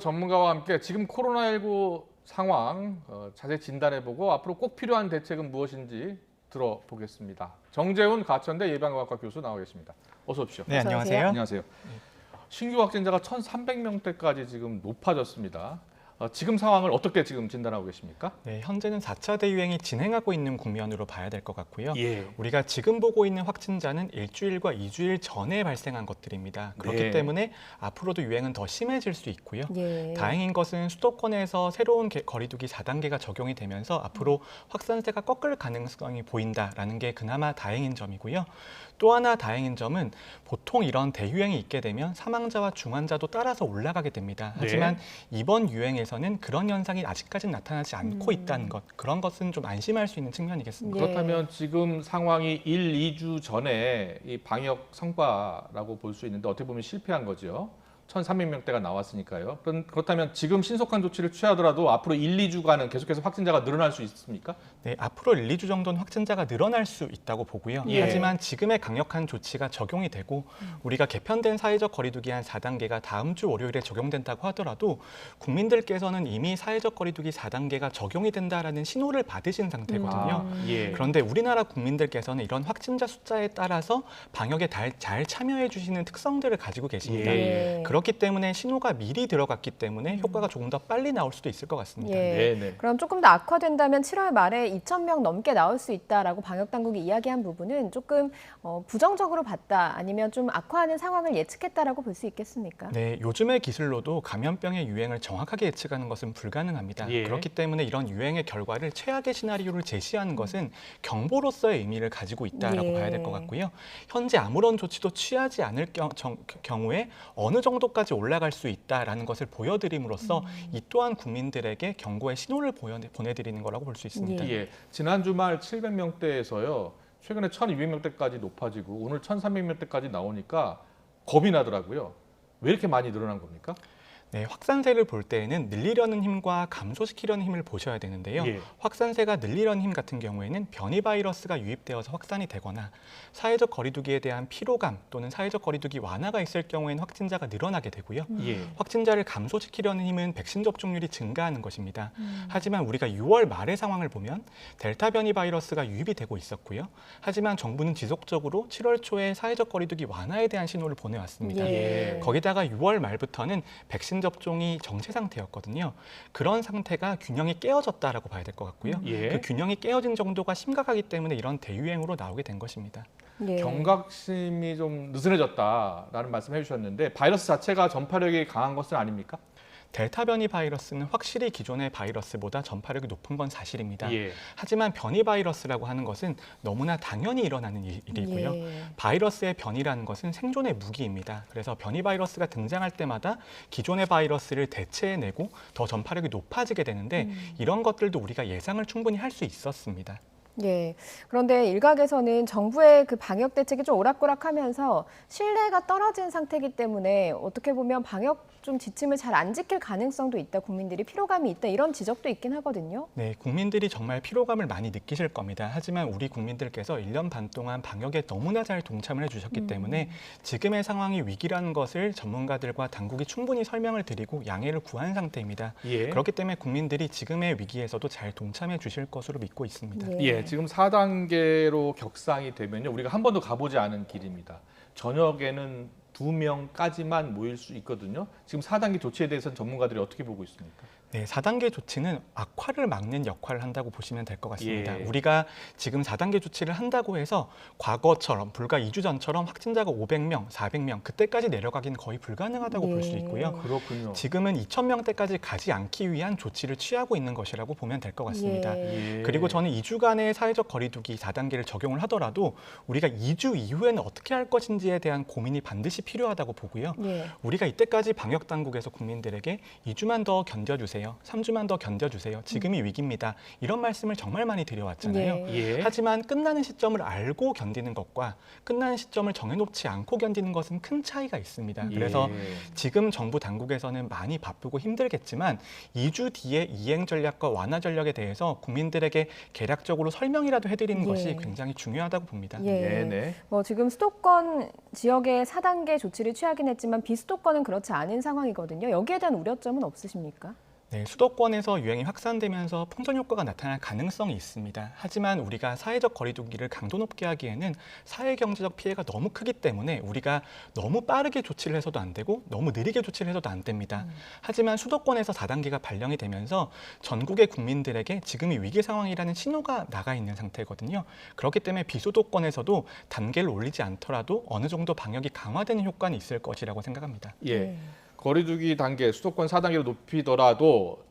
전문가와 함께 지금 코로나19 상황 자세히 진단해보고 앞으로 꼭 필요한 대책은 무엇인지 들어보겠습니다. 정재훈 가천대 예방의학과 교수 나와 계십니다. 어서 오십시오. 네, 안녕하세요. 안녕하세요. 신규 확진자가 1,300명대까지 지금 높아졌습니다. 지금 상황을 어떻게 지금 진단하고 계십니까? 네, 현재는 4차 대유행이 진행하고 있는 국면으로 봐야 될 것 같고요. 예. 우리가 지금 보고 있는 확진자는 일주일과 2주일 전에 발생한 것들입니다. 그렇기 네. 때문에 앞으로도 유행은 더 심해질 수 있고요. 예. 다행인 것은 수도권에서 새로운 거리두기 4단계가 적용이 되면서 앞으로 확산세가 꺾일 가능성이 보인다라는 게 그나마 다행인 점이고요. 또 하나 다행인 점은 보통 이런 대유행이 있게 되면 사망자와 중환자도 따라서 올라가게 됩니다. 하지만 이번 유행에서는 그런 현상이 아직까지는 나타나지 않고 있다는 것, 그런 것은 좀 안심할 수 있는 측면이겠습니다. 예. 그렇다면 지금 상황이 1, 2주 전에 이 방역 성과라고 볼 수 있는데 어떻게 보면 실패한 거죠. 1,300명대가 나왔으니까요. 그렇다면 지금 신속한 조치를 취하더라도 앞으로 1, 2주간은 계속해서 확진자가 늘어날 수 있습니까? 네, 앞으로 1, 2주 정도는 확진자가 늘어날 수 있다고 보고요. 예. 하지만 지금의 강력한 조치가 적용이 되고 우리가 개편된 사회적 거리두기 한 4단계가 다음 주 월요일에 적용된다고 하더라도 국민들께서는 이미 사회적 거리두기 4단계가 적용이 된다라는 신호를 받으신 상태거든요. 예. 그런데 우리나라 국민들께서는 이런 확진자 숫자에 따라서 방역에 잘 참여해 주시는 특성들을 가지고 계십니다. 예. 그렇기 때문에 신호가 미리 들어갔기 때문에 효과가 조금 더 빨리 나올 수도 있을 것 같습니다. 예. 네네. 그럼 조금 더 악화된다면 7월 말에 2,000명 넘게 나올 수 있다라고 방역 당국이 이야기한 부분은 조금 부정적으로 봤다, 아니면 좀 악화하는 상황을 예측했다라고 볼 수 있겠습니까? 네, 요즘의 기술로도 감염병의 유행을 정확하게 예측하는 것은 불가능합니다. 예. 그렇기 때문에 이런 유행의 결과를 최악의 시나리오를 제시하는 것은 경보로서의 의미를 가지고 있다라고 예. 봐야 될 것 같고요. 현재 아무런 조치도 취하지 않을 경우에 어느 정도까지 올라갈 수 있다라는 것을 보여드림으로써 이 또한 국민들에게 경고의 신호를 보내드리는 거라고 볼 수 있습니다. 예. 지난 주말 700명대에서요. 최근에 1,200명대까지 높아지고 오늘 1,300명대까지 나오니까 겁이 나더라고요. 왜 이렇게 많이 늘어난 겁니까? 네, 확산세를 볼 때에는 늘리려는 힘과 감소시키려는 힘을 보셔야 되는데요. 예. 확산세가 늘리려는 힘 같은 경우에는 변이 바이러스가 유입되어서 확산이 되거나 사회적 거리두기에 대한 피로감 또는 사회적 거리두기 완화가 있을 경우에는 확진자가 늘어나게 되고요. 예. 확진자를 감소시키려는 힘은 백신 접종률이 증가하는 것입니다. 하지만 우리가 6월 말의 상황을 보면 델타 변이 바이러스가 유입이 되고 있었고요. 하지만 정부는 지속적으로 7월 초에 사회적 거리두기 완화에 대한 신호를 보내왔습니다. 예. 거기다가 6월 말부터는 백신 접종이 정체 상태였거든요. 그런 상태가 균형이 깨어졌다라고 봐야 될 것 같고요. 예. 그 균형이 깨어진 정도가 심각하기 때문에 이런 대유행으로 나오게 된 것입니다. 예. 경각심이 좀 느슨해졌다라는 말씀 해주셨는데 바이러스 자체가 전파력이 강한 것은 아닙니까? 델타 변이 바이러스는 확실히 기존의 바이러스보다 전파력이 높은 건 사실입니다. 예. 하지만 변이 바이러스라고 하는 것은 너무나 당연히 일어나는 일이고요. 예. 바이러스의 변이라는 것은 생존의 무기입니다. 그래서 변이 바이러스가 등장할 때마다 기존의 바이러스를 대체해내고 더 전파력이 높아지게 되는데 이런 것들도 우리가 예상을 충분히 할 수 있었습니다. 예. 그런데 일각에서는 정부의 그 방역 대책이 좀 오락가락하면서 신뢰가 떨어진 상태이기 때문에 어떻게 보면 방역 좀 지침을 잘 안 지킬 가능성도 있다, 국민들이 피로감이 있다, 이런 지적도 있긴 하거든요. 네, 국민들이 정말 피로감을 많이 느끼실 겁니다. 하지만 우리 국민들께서 1년 반 동안 방역에 너무나 잘 동참을 해주셨기 때문에 지금의 상황이 위기라는 것을 전문가들과 당국이 충분히 설명을 드리고 양해를 구한 상태입니다. 예. 그렇기 때문에 국민들이 지금의 위기에서도 잘 동참해 주실 것으로 믿고 있습니다. 예, 지금 4단계로 격상이 되면요. 우리가 한 번도 가보지 않은 길입니다. 저녁에는 2명까지만 모일 수 있거든요. 지금 4단계 조치에 대해서는 전문가들이 어떻게 보고 있습니까? 네, 4단계 조치는 악화를 막는 역할을 한다고 보시면 될 것 같습니다. 예. 우리가 지금 4단계 조치를 한다고 해서 과거처럼 불과 2주 전처럼 확진자가 500명, 400명 그때까지 내려가기는 거의 불가능하다고 볼 수 있고요. 그렇군요. 지금은 2,000명대까지 가지 않기 위한 조치를 취하고 있는 것이라고 보면 될 것 같습니다. 예. 그리고 저는 2주간의 사회적 거리두기 4단계를 적용을 하더라도 우리가 2주 이후에는 어떻게 할 것인지에 대한 고민이 반드시 필요하다고 보고요. 예. 우리가 이때까지 방역 당국에서 국민들에게 2주만 더 견뎌주세요. 3주만 더 견뎌주세요. 지금이 위기입니다. 이런 말씀을 정말 많이 드려왔잖아요. 예. 하지만 끝나는 시점을 알고 견디는 것과 끝나는 시점을 정해놓지 않고 견디는 것은 큰 차이가 있습니다. 그래서 예. 지금 정부 당국에서는 많이 바쁘고 힘들겠지만 2주 뒤에 이행 전략과 완화 전략에 대해서 국민들에게 개략적으로 설명이라도 해드리는 예. 것이 굉장히 중요하다고 봅니다. 예. 네네. 뭐 지금 수도권 지역의 4단계 조치를 취하긴 했지만 비수도권은 그렇지 않은 상황이거든요. 여기에 대한 우려점은 없으십니까? 네, 수도권에서 유행이 확산되면서 풍선 효과가 나타날 가능성이 있습니다. 하지만 우리가 사회적 거리두기를 강도 높게 하기에는 사회 경제적 피해가 너무 크기 때문에 우리가 너무 빠르게 조치를 해서도 안 되고 너무 느리게 조치를 해서도 안 됩니다. 하지만 수도권에서 4단계가 발령이 되면서 전국의 국민들에게 지금이 위기 상황이라는 신호가 나가 있는 상태거든요. 그렇기 때문에 비수도권에서도 단계를 올리지 않더라도 어느 정도 방역이 강화되는 효과는 있을 것이라고 생각합니다. 예. 거리두기 단계 수도권 4단계로 높이더라도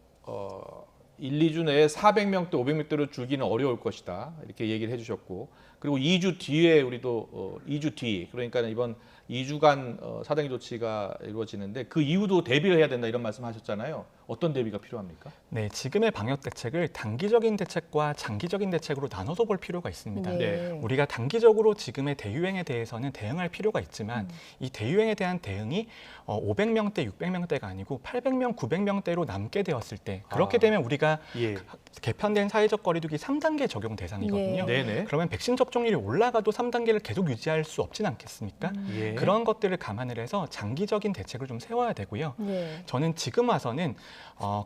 1, 2주 내에 400명대, 500명대로 줄기는 어려울 것이다. 이렇게 얘기를 해주셨고, 그리고 2주 뒤에 우리도 2주 뒤, 그러니까 이번 2주간 4단계 조치가 이루어지는데 그 이후도 대비를 해야 된다 이런 말씀하셨잖아요. 어떤 대비가 필요합니까? 네, 지금의 방역 대책을 단기적인 대책과 장기적인 대책으로 나눠서 볼 필요가 있습니다. 네. 우리가 단기적으로 지금의 대유행에 대해서는 대응할 필요가 있지만 이 대유행에 대한 대응이 500명대, 600명대가 아니고 800명, 900명대로 남게 되었을 때 그렇게 되면 우리가 예. 개편된 사회적 거리두기 3단계 적용 대상이거든요. 네네. 그러면 백신 접종률이 올라가도 3단계를 계속 유지할 수 없진 않겠습니까? 예. 그런 것들을 감안을 해서 장기적인 대책을 좀 세워야 되고요. 네. 저는 지금 와서는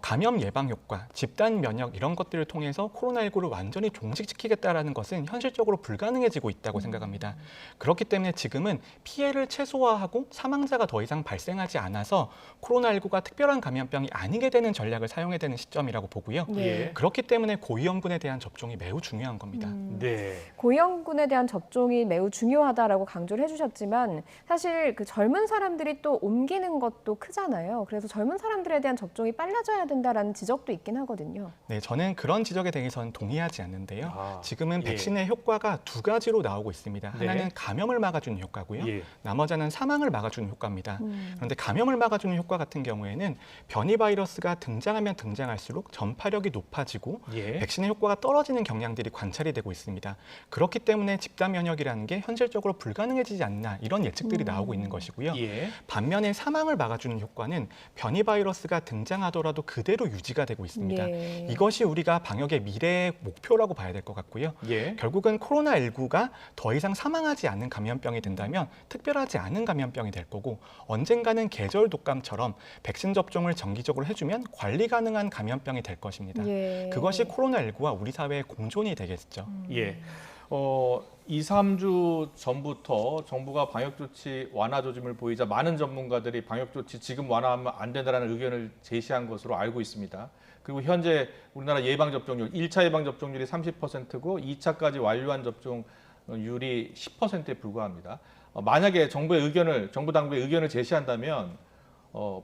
감염 예방 효과, 집단 면역 이런 것들을 통해서 코로나19를 완전히 종식시키겠다라는 것은 현실적으로 불가능해지고 있다고 생각합니다. 그렇기 때문에 지금은 피해를 최소화하고 사망자가 더 이상 발생하지 않아서 코로나19가 특별한 감염병이 아니게 되는 전략을 사용해야 되는 시점이라고 보고요. 네. 그렇기 때문에 고위험군에 대한 접종이 매우 중요한 겁니다. 네. 고위험군에 대한 접종이 매우 중요하다라고 강조를 해주셨지만 사실 그 젊은 사람들이 또 옮기는 것도 크잖아요. 그래서 젊은 사람들에 대한 접종이 빨라져야 된다라는 지적도 있긴 하거든요. 네, 저는 그런 지적에 대해서는 동의하지 않는데요. 지금은 예. 백신의 효과가 두 가지로 나오고 있습니다. 네. 하나는 감염을 막아주는 효과고요. 예. 나머지는 사망을 막아주는 효과입니다. 그런데 감염을 막아주는 효과 같은 경우에는 변이 바이러스가 등장하면 등장할수록 전파력이 높아지고 예. 백신의 효과가 떨어지는 경향들이 관찰이 되고 있습니다. 그렇기 때문에 집단 면역이라는 게 현실적으로 불가능해지지 않나 이런 예측들이 나오고 있는 것이고요. 예. 반면에 사망을 막아주는 효과는 변이 바이러스가 등장하더라도 그대로 유지가 되고 있습니다. 예. 이것이 우리가 방역의 미래의 목표라고 봐야 될 것 같고요. 예. 결국은 코로나19가 더 이상 사망하지 않는 감염병이 된다면 특별하지 않은 감염병이 될 거고 언젠가는 계절 독감처럼 백신 접종을 정기적으로 해주면 관리 가능한 감염병이 될 것입니다. 예. 그것이 코로나19와 우리 사회의 공존이 되겠죠. 예. 2, 3주 전부터 정부가 방역조치 완화 조짐을 보이자 많은 전문가들이 방역조치 지금 완화하면 안 된다는 의견을 제시한 것으로 알고 있습니다. 그리고 현재 우리나라 예방접종률, 1차 예방접종률이 30%고 2차까지 완료한 접종률이 10%에 불과합니다. 만약에 정부 당국의 의견을 제시한다면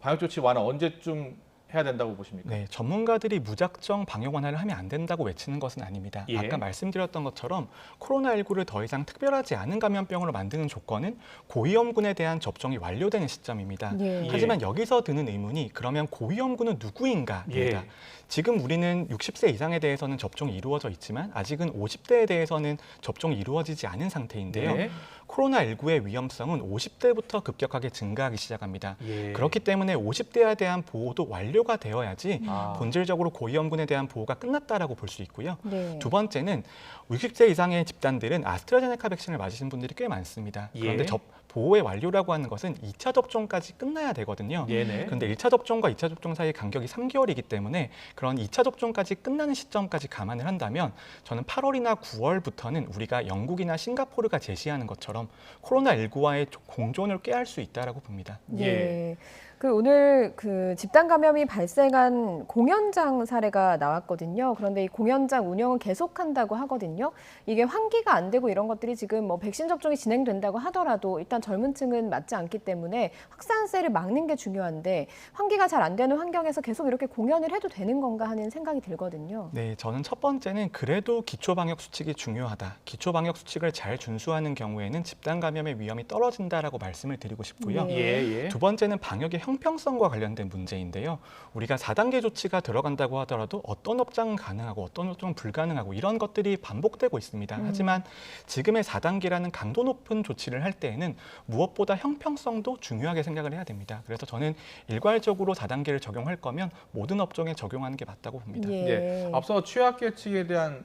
방역조치 완화 언제쯤 해야 된다고 보십니까? 네, 전문가들이 무작정 방역 완화를 하면 안 된다고 외치는 것은 아닙니다. 예. 아까 말씀드렸던 것처럼 코로나19를 더 이상 특별하지 않은 감염병으로 만드는 조건은 고위험군에 대한 접종이 완료되는 시점입니다. 예. 하지만 여기서 드는 의문이 그러면 고위험군은 누구인가입니다. 예. 지금 우리는 60세 이상에 대해서는 접종이 이루어져 있지만 아직은 50대에 대해서는 접종이 이루어지지 않은 상태인데요. 네. 코로나19의 위험성은 50대부터 급격하게 증가하기 시작합니다. 예. 그렇기 때문에 50대에 대한 보호도 완료가 되어야지 아. 본질적으로 고위험군에 대한 보호가 끝났다라고 볼 수 있고요. 네. 두 번째는 60세 이상의 집단들은 아스트라제네카 백신을 맞으신 분들이 꽤 많습니다. 예. 그런데 보호의 완료라고 하는 것은 2차 접종까지 끝나야 되거든요. 네네. 그런데 1차 접종과 2차 접종 사이의 간격이 3개월이기 때문에 그런 2차 접종까지 끝나는 시점까지 감안을 한다면 저는 8월이나 9월부터는 우리가 영국이나 싱가포르가 제시하는 것처럼 코로나19와의 공존을 꾀할 수 있다라고 봅니다. 예. 오늘 집단 감염이 발생한 공연장 사례가 나왔거든요. 그런데 이 공연장 운영은 계속한다고 하거든요. 이게 환기가 안 되고 이런 것들이 지금 백신 접종이 진행된다고 하더라도 일단 젊은 층은 맞지 않기 때문에 확산세를 막는 게 중요한데 환기가 잘 안 되는 환경에서 계속 이렇게 공연을 해도 되는 건가 하는 생각이 들거든요. 네, 저는 첫 번째는 그래도 기초방역 수칙이 중요하다. 기초방역 수칙을 잘 준수하는 경우에는 집단 감염의 위험이 떨어진다라고 말씀을 드리고 싶고요. 네. 예. 두 번째는 방역의 형평성과 관련된 문제인데요. 우리가 4단계 조치가 들어간다고 하더라도 어떤 업장은 가능하고 어떤 업장은 불가능하고 이런 것들이 반복되고 있습니다. 하지만 지금의 4단계라는 강도 높은 조치를 할 때에는 무엇보다 형평성도 중요하게 생각을 해야 됩니다. 그래서 저는 일괄적으로 4단계를 적용할 거면 모든 업종에 적용하는 게 맞다고 봅니다. 예. 네. 앞서 취약계층에 대한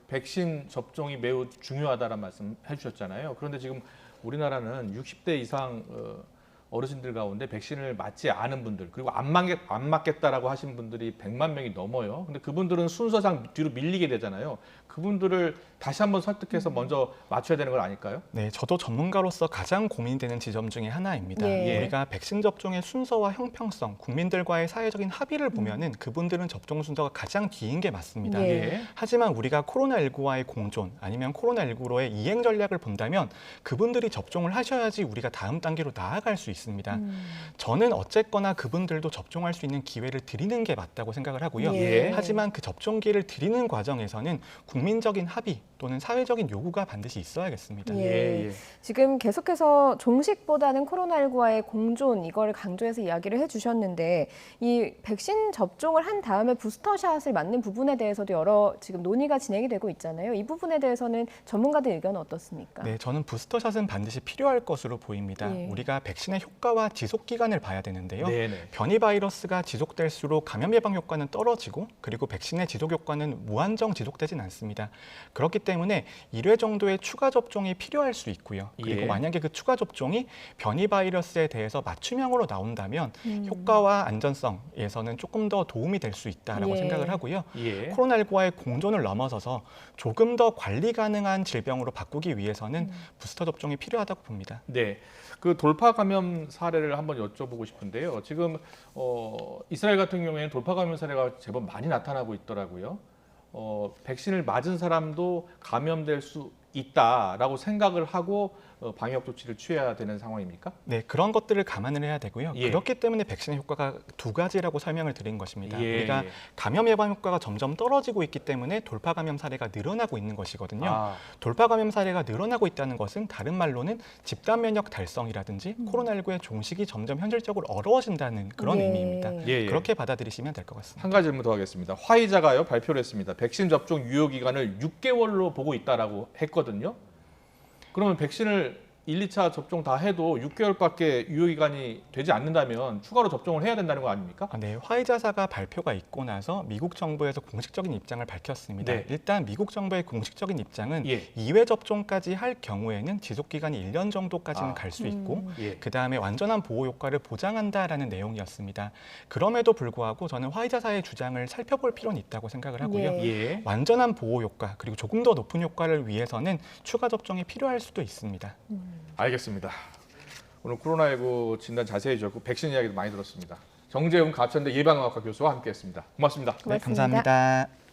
백신 접종이 매우 중요하다는 말씀 해주셨잖아요. 그런데 지금 우리나라는 60대 이상 어르신들 가운데 백신을 맞지 않은 분들 그리고 안 맞겠다라고 하신 분들이 100만 명이 넘어요. 근데 그분들은 순서상 뒤로 밀리게 되잖아요. 그분들을 다시 한번 설득해서 먼저 맞춰야 되는 건 아닐까요? 네, 저도 전문가로서 가장 고민되는 지점 중에 하나입니다. 예. 우리가 백신 접종의 순서와 형평성, 국민들과의 사회적인 합의를 보면은 그분들은 접종 순서가 가장 뒤인 게 맞습니다. 예. 하지만 우리가 코로나19와의 공존 아니면 코로나19로의 이행 전략을 본다면 그분들이 접종을 하셔야지 우리가 다음 단계로 나아갈 수 있습니다. 저는 어쨌거나 그분들도 접종할 수 있는 기회를 드리는 게 맞다고 생각을 하고요. 예. 하지만 그 접종 기회를 드리는 과정에서는 국민적인 합의 또는 사회적인 요구가 반드시 있어야겠습니다. 예. 지금 계속해서 종식보다는 코로나19와의 공존 이걸 강조해서 이야기를 해주셨는데 이 백신 접종을 한 다음에 부스터샷을 맞는 부분에 대해서도 여러 지금 논의가 진행이 되고 있잖아요. 이 부분에 대해서는 전문가들 의견은 어떻습니까? 네, 저는 부스터샷은 반드시 필요할 것으로 보입니다. 예. 우리가 백신의 효과와 지속 기간을 봐야 되는데요. 네네. 변이 바이러스가 지속될수록 감염 예방 효과는 떨어지고 그리고 백신의 지속 효과는 무한정 지속되진 않습니다. 그렇기 때문에 1회 정도의 추가 접종이 필요할 수 있고요. 그리고 예. 만약에 그 추가 접종이 변이 바이러스에 대해서 맞춤형으로 나온다면 효과와 안전성에서는 조금 더 도움이 될 수 있다라고 예. 생각을 하고요. 예. 코로나19와의 공존을 넘어서서 조금 더 관리 가능한 질병으로 바꾸기 위해서는 부스터 접종이 필요하다고 봅니다. 네, 그 돌파 감염 사례를 한번 여쭤보고 싶은데요. 지금 이스라엘 같은 경우에는 돌파 감염 사례가 제법 많이 나타나고 있더라고요. 백신을 맞은 사람도 감염될 수 있다라고 생각을 하고 방역 조치를 취해야 되는 상황입니까? 네, 그런 것들을 감안을 해야 되고요. 예. 그렇기 때문에 백신의 효과가 두 가지라고 설명을 드린 것입니다. 예, 우리가 예. 감염 예방 효과가 점점 떨어지고 있기 때문에 돌파 감염 사례가 늘어나고 있는 것이거든요. 아, 돌파 감염 사례가 늘어나고 있다는 것은 다른 말로는 집단 면역 달성이라든지 코로나19의 종식이 점점 현실적으로 어려워진다는 그런 예. 의미입니다. 예, 예. 그렇게 받아들이시면 될 것 같습니다. 한 가지 질문 더 하겠습니다. 화이자가요 발표를 했습니다. 백신 접종 유효 기간을 6개월로 보고 있다라고 했거든요. 그러면 백신을 1, 2차 접종 다 해도 6개월밖에 유효 기간이 되지 않는다면 추가로 접종을 해야 된다는 거 아닙니까? 네, 화이자사가 발표가 있고 나서 미국 정부에서 공식적인 입장을 밝혔습니다. 네. 일단 미국 정부의 공식적인 입장은 예. 2회 접종까지 할 경우에는 지속 기간이 1년 정도까지는 아. 갈 수 있고 예. 그다음에 완전한 보호 효과를 보장한다라는 내용이었습니다. 그럼에도 불구하고 저는 화이자사의 주장을 살펴볼 필요는 있다고 생각을 하고요. 예. 예. 완전한 보호 효과 그리고 조금 더 높은 효과를 위해서는 추가 접종이 필요할 수도 있습니다. 알겠습니다. 오늘 코로나19 진단 자세히 주셨고 백신 이야기도 많이 들었습니다. 정재훈 가천대 예방의학과 교수와 함께했습니다. 고맙습니다. 네, 고맙습니다. 감사합니다.